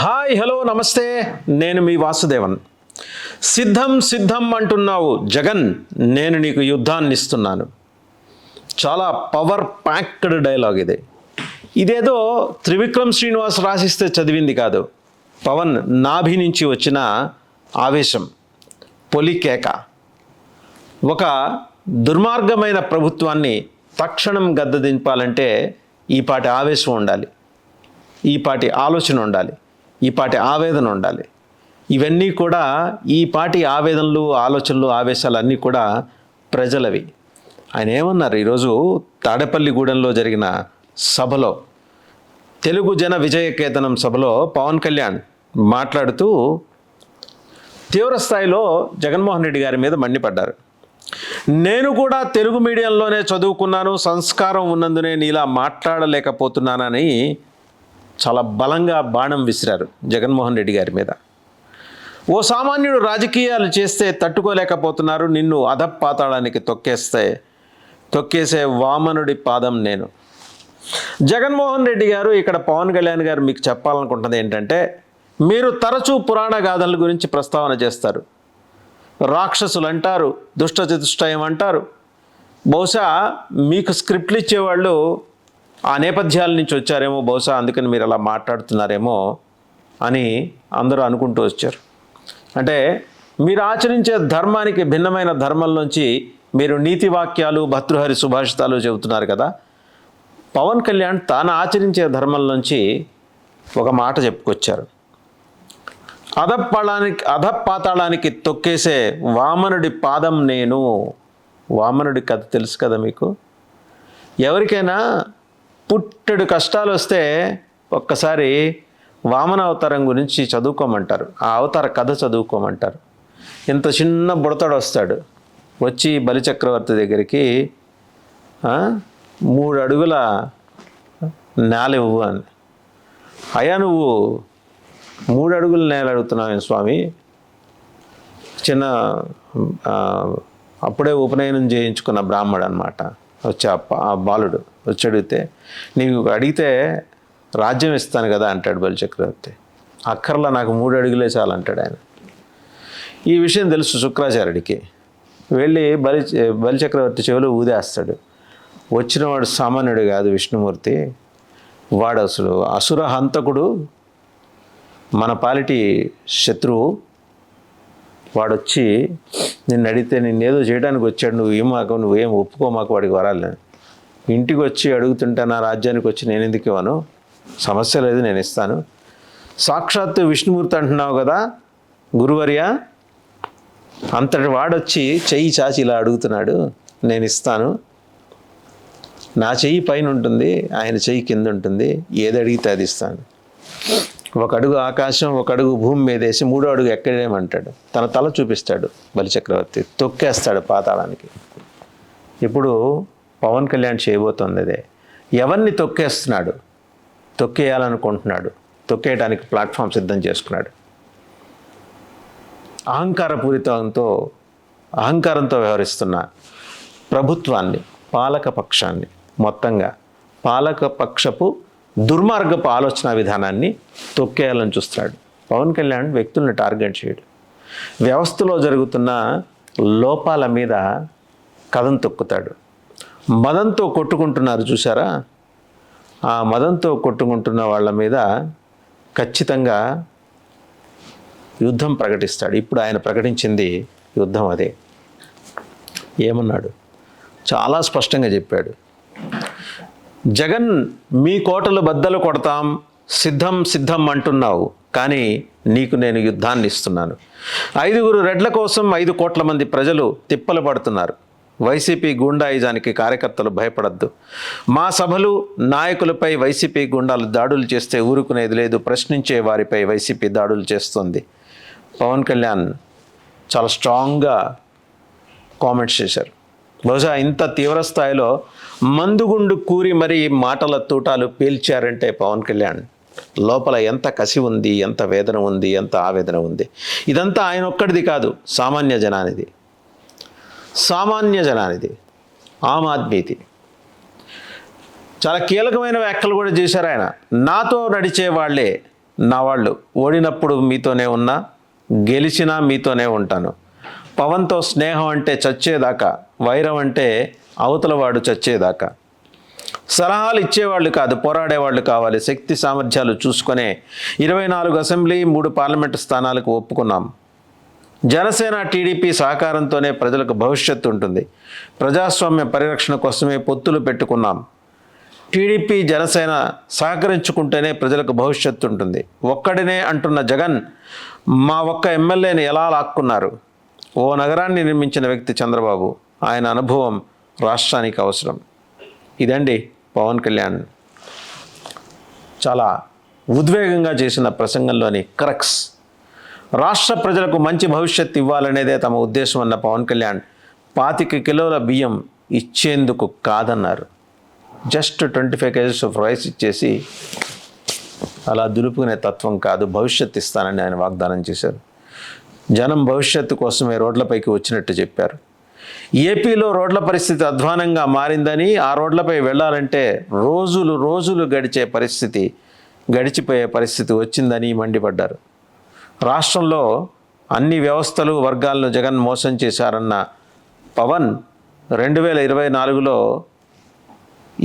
Hi hello నమస్తే, నేను మీ వాసుదేవన్. సిద్ధం సిద్ధం అంటున్నావు జగన్, నేను నీకు యుద్ధాన్ని ఇస్తున్నాను. చాలా పవర్ ప్యాక్డ్ డైలాగ్ ఇది. ఇదేదో త్రివిక్రమ్ శ్రీనివాస్ రాసిస్తే చదివింది కాదు. పవన్ నాభి నుంచి వచ్చిన ఆవేశం, పొలికేక. ఒక దుర్మార్గమైన ప్రభుత్వాన్ని తక్షణం గద్దె దింపాలంటే ఈపాటి ఆవేశం ఉండాలి, ఈపాటి ఆలోచన ఉండాలి, ఈపాటి ఆవేదన ఉండాలి. ఇవన్నీ కూడా ఈపాటి ఆవేదనలు, ఆలోచనలు, ఆవేశాలు అన్నీ కూడా ప్రజలవి. ఆయన ఏమన్నారు ఈరోజు తాడేపల్లిగూడెంలో జరిగిన సభలో, తెలుగు జన విజయకేతనం సభలో పవన్ కళ్యాణ్ మాట్లాడుతూ తీవ్ర స్థాయిలో జగన్మోహన్ రెడ్డి గారి మీద మండిపడ్డారు. నేను కూడా తెలుగు మీడియంలోనే చదువుకున్నాను, సంస్కారం ఉన్నందునే నీలా మాట్లాడలేకపోతున్నానని చాలా బలంగా బాణం విసిరారు జగన్మోహన్ రెడ్డి గారి మీద. ఓ సామాన్యుడు రాజకీయాలు చేస్తే తట్టుకోలేకపోతున్నారు, నిన్ను అధపాతాళానికి తొక్కేసే వామనుడి పాదం నేను. జగన్మోహన్ రెడ్డి గారు ఇక్కడ పవన్ కళ్యాణ్ గారు మీకు చెప్పాలనుకుంటున్నది ఏంటంటే, మీరు తరచూ పురాణ గాథల గురించి ప్రస్తావన చేస్తారు. రాక్షసులు అంటారు, దుష్ట చతుష్టయం అంటారు. బహుశా మీకు స్క్రిప్ట్లు ఇచ్చేవాళ్ళు ఆ నేపథ్యాల నుంచి వచ్చారేమో, బహుశా అందుకని మీరు అలా మాట్లాడుతున్నారేమో అని అందరూ అనుకుంటూ వచ్చారు. అంటే మీరు ఆచరించే ధర్మానికి భిన్నమైన ధర్మంలోంచి మీరు నీతి వాక్యాలు, భర్తృహరి సుభాషితాలు చెబుతున్నారు కదా. పవన్ కళ్యాణ్ తాను ఆచరించే ధర్మంలోంచి ఒక మాట చెప్పుకొచ్చారు. అధపాతాళానికి తొక్కేసే వామనుడి పాదం నేను. వామనుడి కథ తెలుసు కదా మీకు. ఎవరికైనా పుట్టెడు కష్టాలు వస్తే ఒక్కసారి వామన అవతారం గురించి చదువుకోమంటారు, ఆ అవతార కథ చదువుకోమంటారు. ఇంత చిన్న బుడతడు వస్తాడు, వచ్చి బలిచక్రవర్తి దగ్గరికి 3 అడుగుల నేల ఇవ్వు అని. అయ్యా నువ్వు 3 అడుగుల నేల అడుగుతున్నావు స్వామి, చిన్న అప్పుడే ఉపనయనం చేయించుకున్న బ్రాహ్మడు అనమాట. వచ్చి ఆ బాలుడు వచ్చి అడిగితే, నీకు అడిగితే రాజ్యం ఇస్తాను కదా అంటాడు బలిచక్రవర్తి. అక్కర్లా, నాకు 3 అడుగులే చాలంటాడు ఆయన. ఈ విషయం తెలుసు శుక్రాచార్యుడికి. వెళ్ళి బలిచక్రవర్తి చెవిలో ఊదేస్తాడు. వచ్చినవాడు సామాన్యుడు కాదు, విష్ణుమూర్తి. వాడు అసలు అసుర హంతకుడు, మన పాలిటి శత్రువు. వాడొచ్చి నిన్ను అడిగితే నిన్నేదో చేయడానికి వచ్చాడు, నువ్వేం ఒప్పుకోమాకు వాడికి వరాలని. ఇంటికి వచ్చి అడుగుతుంటే నా రాజ్యానికి వచ్చి నేను ఎందుకు ఇవ్వను, సమస్య లేదు నేను ఇస్తాను. సాక్షాత్తు విష్ణుమూర్తి అంటున్నావు కదా గురువర్య, అంతటి వాడొచ్చి చెయ్యి చాచి ఇలా అడుగుతున్నాడు, నేను ఇస్తాను. నా చెయ్యి పైన ఉంటుంది, ఆయన చెయ్యి కింద ఉంటుంది, ఏది అడిగితే అది ఇస్తాను. 1 అడుగు ఆకాశం, 1 అడుగు భూమి మీద వేసి 3వ అడుగు ఎక్కడేమంటాడు. తన తల చూపిస్తాడు బలిచక్రవర్తి, తొక్కేస్తాడు పాతాళానికి. ఇప్పుడు పవన్ కళ్యాణ్ చేయబోతోంది అదే. ఎవరిని తొక్కేస్తున్నాడు, తొక్కేయాలనుకుంటున్నాడు, తొక్కేయడానికి ప్లాట్ఫామ్ సిద్ధం చేసుకున్నాడు. అహంకారంతో వ్యవహరిస్తున్న ప్రభుత్వాన్ని, పాలకపక్షాన్ని, మొత్తంగా పాలకపక్షపు దుర్మార్గపు ఆలోచన విధానాన్ని తొక్కేయాలని చూస్తున్నాడు. పవన్ కళ్యాణ్ వ్యక్తుల్ని టార్గెట్ చేయడు, వ్యవస్థలో జరుగుతున్న లోపాల మీద కథం తొక్కుతాడు. మదంతో కొట్టుకుంటున్నారు చూసారా, ఆ మదంతో కొట్టుకుంటున్న వాళ్ళ మీద ఖచ్చితంగా యుద్ధం ప్రకటిస్తాడు. ఇప్పుడు ఆయన ప్రకటించింది యుద్ధం అదే. ఏమన్నాడు, చాలా స్పష్టంగా చెప్పాడు. జగన్, మీ కోటలు బద్దలు కొడతాం, సిద్ధం సిద్ధం అంటున్నావు, కానీ నీకు నేను యుద్ధాన్ని ఇస్తున్నాను. 5 రెడ్ల కోసం 5 కోట్ల మంది ప్రజలు తిప్పలు పడుతున్నారు. వైసీపీ గూండాయిజానికి కార్యకర్తలు భయపడద్దు. మా సభలు, నాయకులపై వైసీపీ గుండాలు దాడులు చేస్తే ఊరుకునేది లేదు, ప్రశ్నించే వారిపై వైసీపీ దాడులు చేస్తుంది. పవన్ కళ్యాణ్ చాలా స్ట్రాంగ్గా కామెంట్స్ చేశారు. బహుశా ఇంత తీవ్ర స్థాయిలో మందుగుండు కూరి మరీ మాటల తూటాలు పీల్చారంటే పవన్ కళ్యాణ్ లోపల ఎంత కసి ఉంది, ఎంత వేదన ఉంది, ఎంత ఆవేదన ఉంది. ఇదంతా ఆయన ఒక్కడిది కాదు, సామాన్య జనానిది, ఆమ్ ఆద్మీది. చాలా కీలకమైన వ్యాఖ్యలు కూడా చేశారు ఆయన. నాతో నడిచే వాళ్ళే నా వాళ్ళు, ఓడినప్పుడు మీతోనే ఉన్నా, గెలిచినా మీతోనే ఉంటాను. పవన్తో స్నేహం అంటే చచ్చేదాకా, వైరం అంటే అవతలవాడు చచ్చేదాకా. సలహాలు ఇచ్చేవాళ్ళు కాదు, పోరాడేవాళ్ళు కావాలి. శక్తి సామర్థ్యాలు చూసుకొనే 24 అసెంబ్లీ 3 పార్లమెంటు స్థానాలకు ఒప్పుకున్నాం. జనసేన టీడీపీ సహకారంతోనే ప్రజలకు భవిష్యత్తు ఉంటుంది. ప్రజాస్వామ్య పరిరక్షణ కోసమే పొత్తులు పెట్టుకున్నాం. టీడీపీ జనసేన సహకరించుకుంటేనే ప్రజలకు భవిష్యత్తు ఉంటుంది. ఒక్కడినే అంటున్న జగన్ మా ఒక్క ఎమ్మెల్యేని ఎలా లాక్కున్నారు? ఓ నగరాన్ని నిర్మించిన వ్యక్తి చంద్రబాబు. ఆయన అనుభవం రాష్ట్రానికి అవసరం. ఇదండి పవన్ కళ్యాణ్ చాలా ఉద్వేగంగా చేసిన ప్రసంగంలోని క్రక్స్. రాష్ట్ర ప్రజలకు మంచి భవిష్యత్తు ఇవ్వాలనేదే తమ ఉద్దేశం అన్న పవన్ కళ్యాణ్ 25 కిలోల బియ్యం ఇచ్చేందుకు కాదన్నారు. జస్ట్ 25 kgs ఆఫ్ రైస్ ఇచ్చేసి అలా దులుపుకునే తత్వం కాదు, భవిష్యత్తు ఇస్తానని ఆయన వాగ్దానం చేశారు. జనం భవిష్యత్తు కోసమే రోడ్లపైకి వచ్చినట్టు చెప్పారు. ఏపీలో రోడ్ల పరిస్థితి అధ్వానంగా మారిందని, ఆ రోడ్లపై వెళ్ళాలంటే రోజులు గడిచిపోయే పరిస్థితి వచ్చిందని మండిపడ్డారు. రాష్ట్రంలో అన్ని వ్యవస్థలు వర్గాలను జగన్ మోసం చేశారన్న పవన్ 2024లో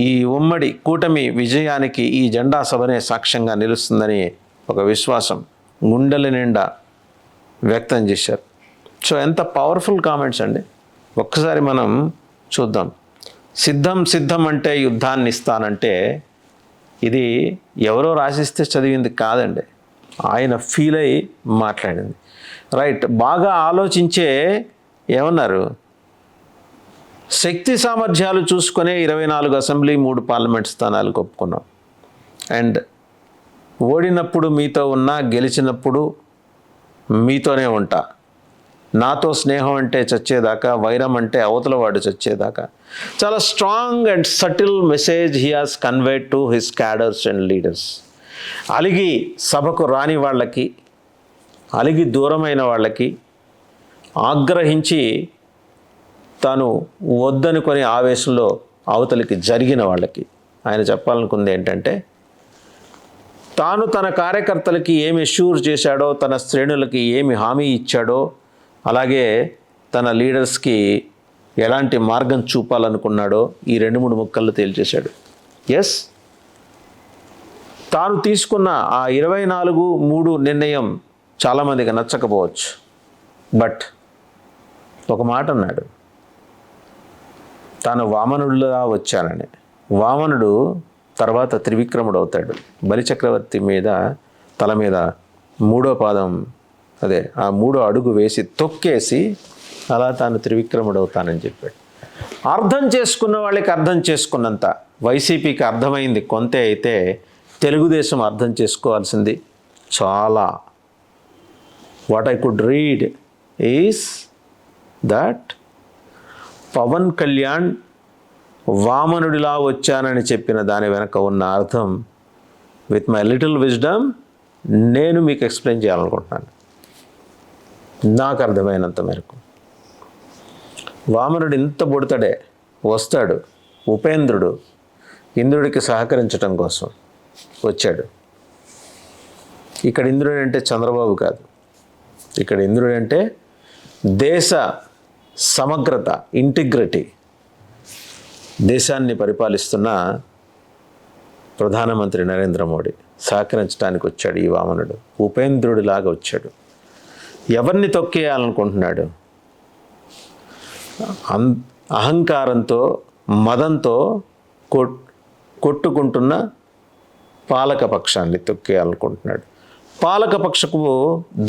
ఈ ఉమ్మడి కూటమి విజయానికి ఈ జెండా సభనే సాక్ష్యంగా నిలుస్తుందని ఒక విశ్వాసం గుండెల నిండా వ్యక్తం చేశారు. సో ఎంత పవర్ఫుల్ కామెంట్స్ అండి. ఒక్కసారి మనం చూద్దాం. సిద్ధం అంటే యుద్ధాన్ని ఇస్తానంటే ఇది ఎవరో రాసిస్తే చదివింది కాదండి, ఆయన ఫీల్ అయ్యి మాట్లాడింది. రైట్, బాగా ఆలోచించే ఏమన్నారు, శక్తి సామర్థ్యాలు చూసుకునే 24 అసెంబ్లీ 3 పార్లమెంట్ స్థానాలకు ఒప్పుకున్నాం. అండ్ ఓడినప్పుడు మీతో ఉన్నా, గెలిచినప్పుడు మీతోనే ఉంటా. నాతో స్నేహం అంటే చచ్చేదాకా, వైరం అంటే అవతలవాడు చచ్చేదాకా. చాలా strong and subtle message he has conveyed to his cadres and leaders. అలిగి సభకు రాని వాళ్ళకి, అలిగి దూరమైన వాళ్ళకి, ఆగ్రహించి తాను వద్దనుకొని ఆవేశంలో అవతలికి జరిగిన వాళ్ళకి ఆయన చెప్పాలనుకుంది ఏంటంటే, తాను తన కార్యకర్తలకి ఏమి అష్యూర్ చేశాడో, తన శ్రేణులకి ఏమి హామీ ఇచ్చాడో, అలాగే తన లీడర్స్కి ఎలాంటి మార్గం చూపాలనుకున్నాడో ఈ 2-3 ముక్కల్లో తేల్చేశాడు. ఎస్, తాను తీసుకున్న ఆ 24-3 నిర్ణయం చాలామందికి నచ్చకపోవచ్చు. బట్ ఒక మాట అన్నాడు, తాను వామనుడిలా వచ్చానని. వామనుడు తర్వాత త్రివిక్రముడు అవుతాడు. బలిచక్రవర్తి మీద తల మీద 3వ పాదం, అదే ఆ 3వ అడుగు వేసి తొక్కేసి అలా తాను త్రివిక్రముడు అవుతానని చెప్పాడు. అర్థం చేసుకున్న వాళ్ళకి అర్థం చేసుకున్నంత వైసీపీకి అర్థమైంది కొంతే, అయితే తెలుగుదేశం అర్థం చేసుకోవాల్సింది చాలా. What I could read is that Pawan Kalyan వామనుడిలా వచ్చానని చెప్పిన దాని వెనక ఉన్న అర్థం విత్ మై లిటిల్ విజ్డమ్ నేను మీకు ఎక్స్ప్లెయిన్ చేయాలనుకుంటున్నాను. నాకు అర్థమైనంత మేరకు వామనుడు ఇంత బుడతడే వస్తాడు. ఉపేంద్రుడు ఇంద్రుడికి సహకరించడం కోసం వచ్చాడు. ఇక్కడ ఇంద్రుడు అంటే చంద్రబాబు కాదు, ఇక్కడ ఇంద్రుడు అంటే దేశ సమగ్రత, ఇంటిగ్రిటీ, దేశాన్ని పరిపాలిస్తున్న ప్రధానమంత్రి నరేంద్ర మోడీ సహకరించడానికి వచ్చాడు ఈ వామనుడు. ఉపేంద్రుడిలాగా వచ్చాడు. ఎవరిని తొక్కేయాలనుకుంటున్నాడు? అహంకారంతో, మదంతో కొట్టుకుంటున్న పాలకపక్షాన్ని తొక్కేయాలనుకుంటున్నాడు. పాలకపక్షపు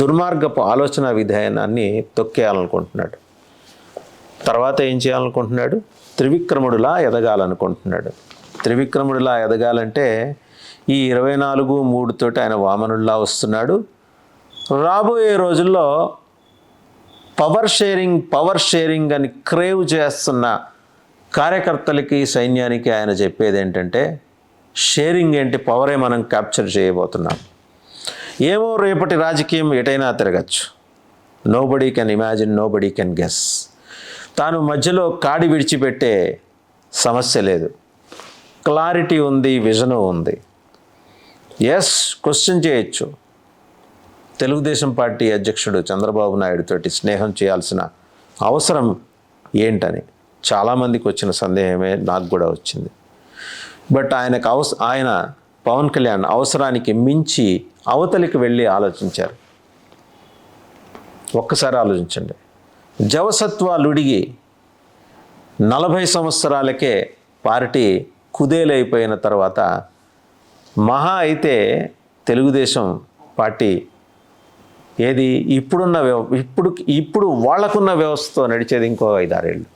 దుర్మార్గపు ఆలోచన విధానాన్ని తొక్కేయాలనుకుంటున్నాడు. తర్వాత ఏం చేయాలనుకుంటున్నాడు? త్రివిక్రముడిలా ఎదగాలనుకుంటున్నాడు. త్రివిక్రముడిలా ఎదగాలంటే ఈ 24-3 తోటి ఆయన వామనుడిలా వస్తున్నాడు. రాబోయే రోజుల్లో పవర్ షేరింగ్ అని క్రేవ్ చేస్తున్న కార్యకర్తలకి, సైన్యానికి ఆయన చెప్పేది ఏంటంటే, షేరింగ్ ఏంటి, పవరే మనం క్యాప్చర్ చేయబోతున్నాం. ఏమో రేపటి రాజకీయం ఎటైనా తిరగచ్చు. Nobody can imagine, nobody can guess. తాను మధ్యలో కాడి విడిచిపెట్టే సమస్య లేదు. క్లారిటీ ఉంది, విజను ఉంది. ఎస్, క్వశ్చన్ చేయొచ్చు. తెలుగుదేశం పార్టీ అధ్యక్షుడు చంద్రబాబు నాయుడు తోటి స్నేహం చేయాల్సిన అవసరం ఏంటని చాలామందికి వచ్చిన సందేహమే నాకు కూడా వచ్చింది. బట్ ఆయన పవన్ కళ్యాణ్ అవసరానికి మించి అవతలికి వెళ్ళి ఆలోచించారు. ఒక్కసారి ఆలోచించండి. జవసత్వాలుడిగి 40 సంవత్సరాలకే పార్టీ కుదేలైపోయిన తర్వాత మహా అయితే తెలుగుదేశం పార్టీ ఏది ఇప్పుడు వాళ్ళకున్న వ్యవస్థతో నడిచేది ఇంకో 5-6 ఏళ్ళు.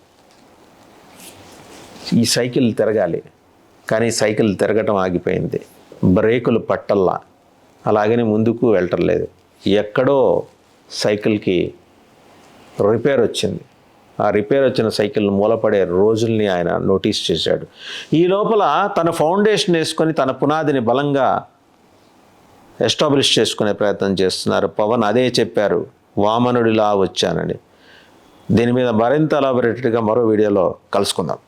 ఈ సైకిల్ తిరగాలి, కానీ సైకిల్ తిరగటం ఆగిపోయింది. బ్రేకులు పట్టల్లా, అలాగని ముందుకు వెళ్ళటం లేదు. ఎక్కడో సైకిల్కి రిపేర్ వచ్చింది. ఆ రిపేర్ వచ్చిన సైకిల్ మూలపడే రోజుల్ని ఆయన నోటీస్ చేశాడు. ఈ లోపల తన ఫౌండేషన్ వేసుకొని తన పునాదిని బలంగా ఎస్టాబ్లిష్ చేసుకునే ప్రయత్నం చేస్తున్నారు. పవన్ అదే చెప్పారు, వామనుడిలా వచ్చానని. దీని మీద మరింత ఎలాబొరేటెడ్గా మరో వీడియోలో కలుసుకుందాం.